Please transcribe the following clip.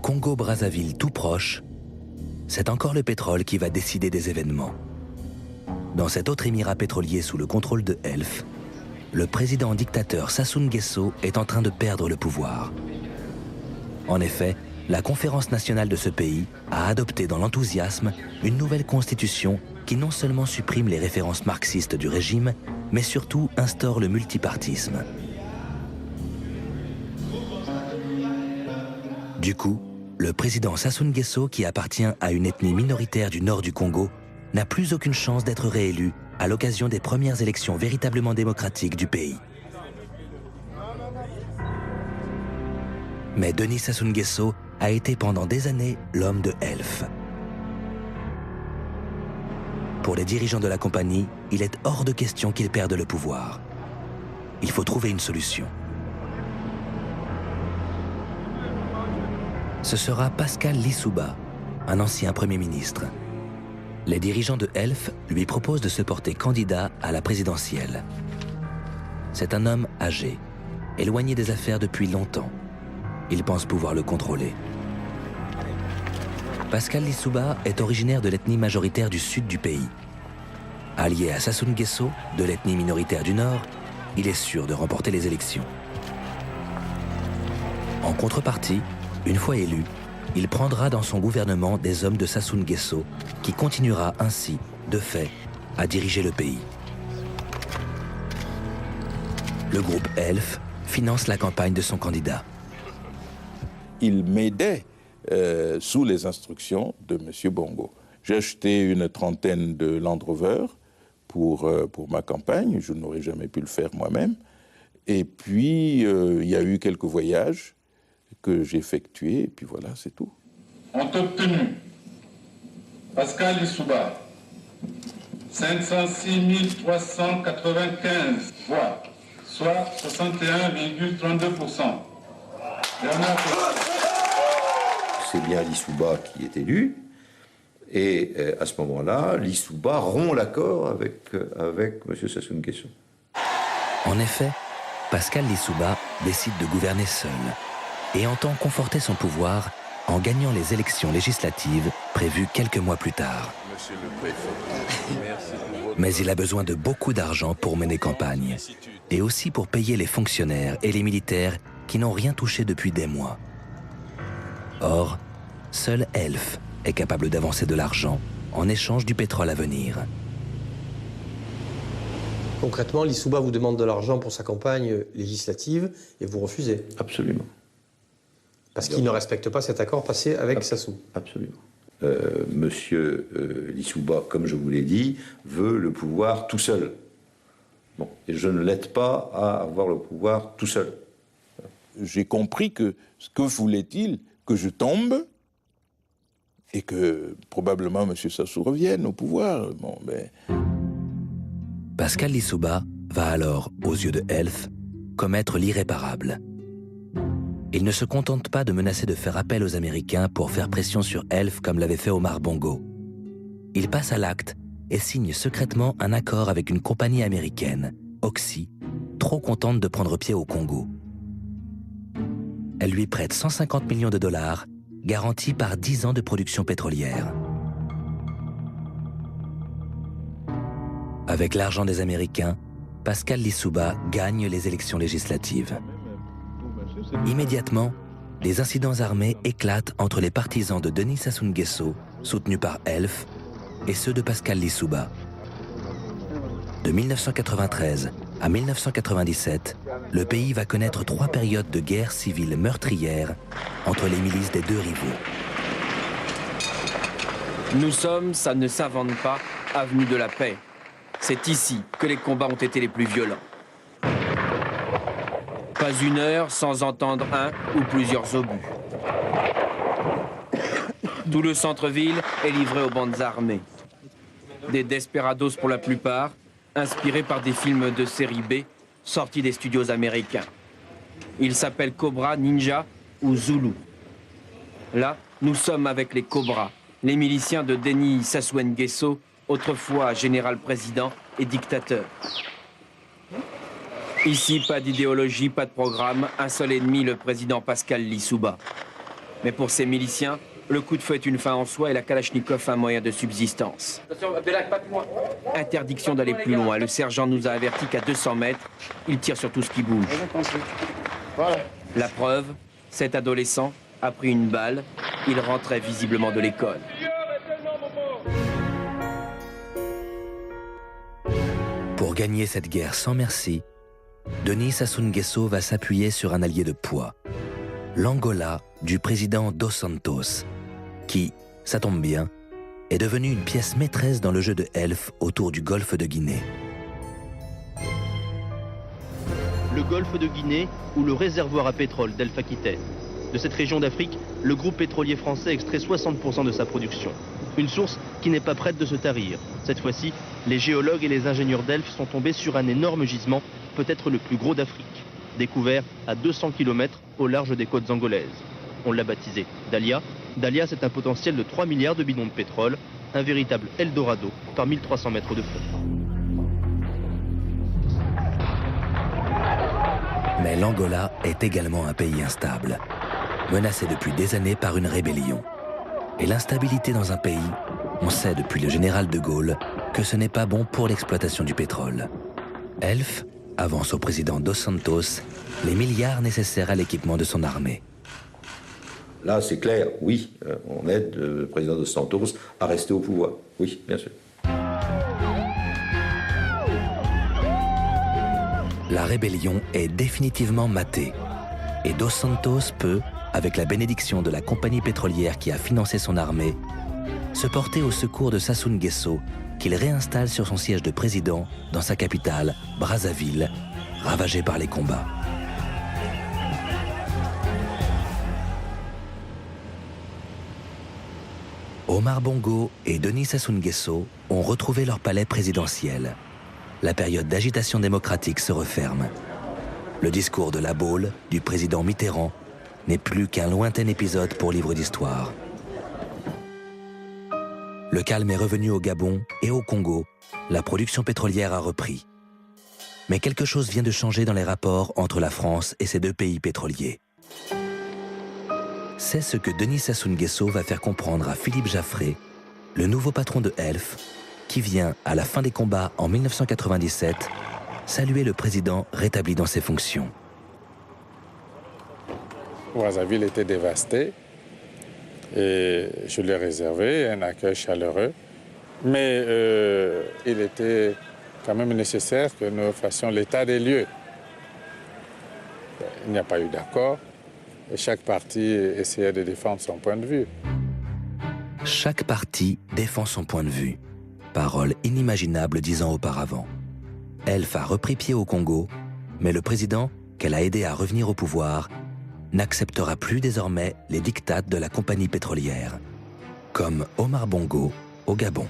Congo-Brazzaville tout proche, c'est encore le pétrole qui va décider des événements. Dans cet autre émirat pétrolier sous le contrôle de Elf, le président dictateur Sassou Nguesso est en train de perdre le pouvoir. En effet, la conférence nationale de ce pays a adopté dans l'enthousiasme une nouvelle constitution qui non seulement supprime les références marxistes du régime, mais surtout instaure le multipartisme. Du coup, le président Sassou Nguesso, qui appartient à une ethnie minoritaire du nord du Congo, n'a plus aucune chance d'être réélu à l'occasion des premières élections véritablement démocratiques du pays. Mais Denis Sassou Nguesso a été pendant des années l'homme de Elf. Pour les dirigeants de la compagnie, il est hors de question qu'ils perdent le pouvoir. Il faut trouver une solution. Ce sera Pascal Lissouba, un ancien Premier ministre. Les dirigeants de Elf lui proposent de se porter candidat à la présidentielle. C'est un homme âgé, éloigné des affaires depuis longtemps. Il pense pouvoir le contrôler. Pascal Lissouba est originaire de l'ethnie majoritaire du sud du pays. Allié à Sassou Nguesso, de l'ethnie minoritaire du nord, il est sûr de remporter les élections. En contrepartie, une fois élu, il prendra dans son gouvernement des hommes de Sassou Nguesso qui continuera ainsi, de fait, à diriger le pays. Le groupe Elf finance la campagne de son candidat. Il m'aidait sous les instructions de M. Bongo. J'ai acheté une trentaine de Land Rover pour ma campagne. Je n'aurais jamais pu le faire moi-même. Et puis, il y a eu quelques voyages que j'ai effectués, et puis voilà, c'est tout. Ont obtenu Pascal Lissouba, 506 395 voix, soit 61,32%. C'est bien Lissouba qui est élu, et à ce moment-là, Lissouba rompt l'accord avec M. Sassou Nguesso. En effet, Pascal Lissouba décide de gouverner seul et entend conforter son pouvoir en gagnant les élections législatives prévues quelques mois plus tard. Mais il a besoin de beaucoup d'argent pour mener campagne et aussi pour payer les fonctionnaires et les militaires qui n'ont rien touché depuis des mois. Or, seul Elf est capable d'avancer de l'argent en échange du pétrole à venir. Concrètement, Lissouba vous demande de l'argent pour sa campagne législative et vous refusez. Absolument. Parce qu'il ne respecte pas cet accord passé avec Sassou. Absolument. Monsieur Lissouba, comme je vous l'ai dit, veut le pouvoir tout seul. Bon, et je ne l'aide pas à avoir le pouvoir tout seul. J'ai compris que voulait-il que je tombe et que probablement M. Sassou revienne au pouvoir. Bon, ben... Pascal Lissouba va alors, aux yeux de Elf, commettre l'irréparable. Il ne se contente pas de menacer de faire appel aux Américains pour faire pression sur Elf comme l'avait fait Omar Bongo. Il passe à l'acte et signe secrètement un accord avec une compagnie américaine, Oxy, trop contente de prendre pied au Congo. Elle lui prête 150 millions de dollars, garantis par 10 ans de production pétrolière. Avec l'argent des Américains, Pascal Lissouba gagne les élections législatives. Immédiatement, les incidents armés éclatent entre les partisans de Denis Sassou Nguesso, soutenus par Elf, et ceux de Pascal Lissouba. De 1993 à 1997, le pays va connaître 3 périodes de guerre civile meurtrière entre les milices des deux rivaux. Nous sommes, ça ne s'invente pas, avenue de la Paix. C'est ici que les combats ont été les plus violents. Pas une heure sans entendre un ou plusieurs obus. Tout le centre-ville est livré aux bandes armées. Des desperados pour la plupart, inspirés par des films de série B sortis des studios américains. Ils s'appellent Cobra, Ninja ou Zulu. Là, nous sommes avec les Cobras, les miliciens de Denis Sassou Nguesso, autrefois général-président et dictateur. Ici, pas d'idéologie, pas de programme, un seul ennemi, le président Pascal Lissouba. Mais pour ces miliciens, le coup de feu est une fin en soi et la Kalachnikov un moyen de subsistance. Interdiction d'aller plus loin. Le sergent nous a averti qu'à 200 mètres, il tire sur tout ce qui bouge. La preuve, cet adolescent a pris une balle. Il rentrait visiblement de l'école. Pour gagner cette guerre sans merci, Denis Sassou Nguesso va s'appuyer sur un allié de poids, l'Angola du président Dos Santos, qui, ça tombe bien, est devenu une pièce maîtresse dans le jeu de Elf autour du golfe de Guinée. Le golfe de Guinée ou le réservoir à pétrole d'Elf Aquitaine. De cette région d'Afrique, le groupe pétrolier français extrait 60% de sa production. Une source qui n'est pas prête de se tarir. Cette fois-ci, les géologues et les ingénieurs d'Elf sont tombés sur un énorme gisement, peut-être le plus gros d'Afrique, découvert à 200 km au large des côtes angolaises. On l'a baptisé Dahlia. Dahlia, c'est un potentiel de 3 milliards de bidons de pétrole, un véritable Eldorado par 1300 mètres de fond. Mais l'Angola est également un pays instable, menacé depuis des années par une rébellion. Et l'instabilité dans un pays, on sait depuis le général de Gaulle que ce n'est pas bon pour l'exploitation du pétrole. Elf avance au président Dos Santos les milliards nécessaires à l'équipement de son armée. Là, c'est clair, oui, on aide le président Dos Santos à rester au pouvoir. Oui, bien sûr. La rébellion est définitivement matée. Et Dos Santos peut, avec la bénédiction de la compagnie pétrolière qui a financé son armée, se porter au secours de Sassou Nguesso, qu'il réinstalle sur son siège de président dans sa capitale, Brazzaville, ravagée par les combats. Omar Bongo et Denis Sassou Nguesso ont retrouvé leur palais présidentiel. La période d'agitation démocratique se referme. Le discours de la Baule, du président Mitterrand, n'est plus qu'un lointain épisode pour livre d'histoire. Le calme est revenu au Gabon et au Congo. La production pétrolière a repris. Mais quelque chose vient de changer dans les rapports entre la France et ces deux pays pétroliers. C'est ce que Denis Sassou Nguesso va faire comprendre à Philippe Jaffré, le nouveau patron de Elf, qui vient, à la fin des combats en 1997, saluer le président rétabli dans ses fonctions. Brazzaville était dévastée et je lui ai réservé un accueil chaleureux. Mais il était quand même nécessaire que nous fassions l'état des lieux. Il n'y a pas eu d'accord et chaque parti essayait de défendre son point de vue. Chaque parti défend son point de vue. Parole inimaginable 10 ans auparavant. Elf a repris pied au Congo, mais le président, qu'elle a aidé à revenir au pouvoir, n'acceptera plus désormais les diktats de la compagnie pétrolière, comme Omar Bongo au Gabon.